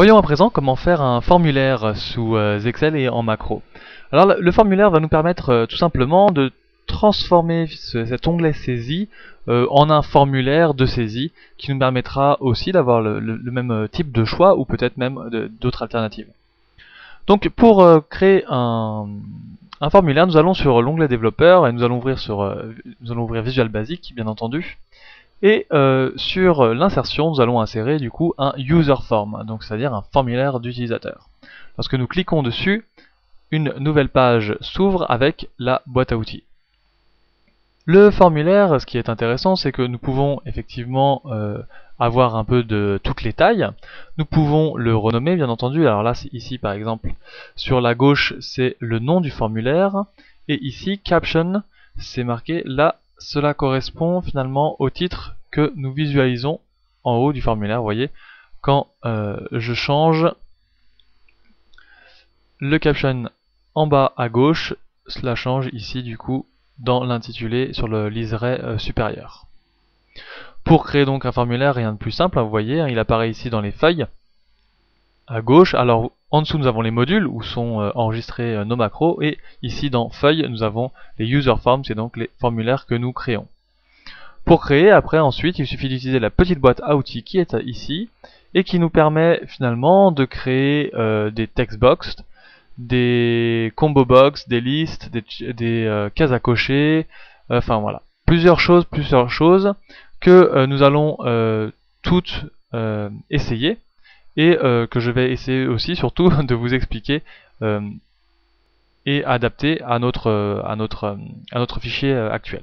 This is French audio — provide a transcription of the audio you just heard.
Voyons à présent comment faire un formulaire sous Excel et en macro. Alors le formulaire va nous permettre tout simplement de transformer cet onglet saisie en un formulaire de saisie qui nous permettra aussi d'avoir le même type de choix ou peut-être même d'autres alternatives. Donc pour créer un formulaire, nous allons sur l'onglet développeur et nous allons ouvrir Visual Basic bien entendu. Et sur l'insertion, nous allons insérer du coup un user form, donc c'est-à-dire un formulaire d'utilisateur. Lorsque nous cliquons dessus, une nouvelle page s'ouvre avec la boîte à outils. Le formulaire, ce qui est intéressant, c'est que nous pouvons effectivement avoir un peu de toutes les tailles. Nous pouvons le renommer, bien entendu. Alors là, ici par exemple, sur la gauche, c'est le nom du formulaire. Et ici, caption, c'est marqué là. Cela correspond finalement au titre que nous visualisons en haut du formulaire. Vous voyez, quand je change le caption en bas à gauche, cela change ici du coup dans l'intitulé sur le liseré supérieur. Pour créer donc un formulaire, rien de plus simple, hein, vous voyez, hein, il apparaît ici dans les feuilles à gauche. Alors en dessous nous avons les modules où sont enregistrés nos macros, et ici dans feuilles nous avons les user forms, c'est donc les formulaires que nous créons. Pour créer, après ensuite il suffit d'utiliser la petite boîte à outils qui est ici et qui nous permet finalement de créer des text box, des combo box, des listes, des cases à cocher, enfin voilà, plusieurs choses que nous allons toutes essayer, et que je vais essayer aussi surtout de vous expliquer et adapter à notre fichier actuel.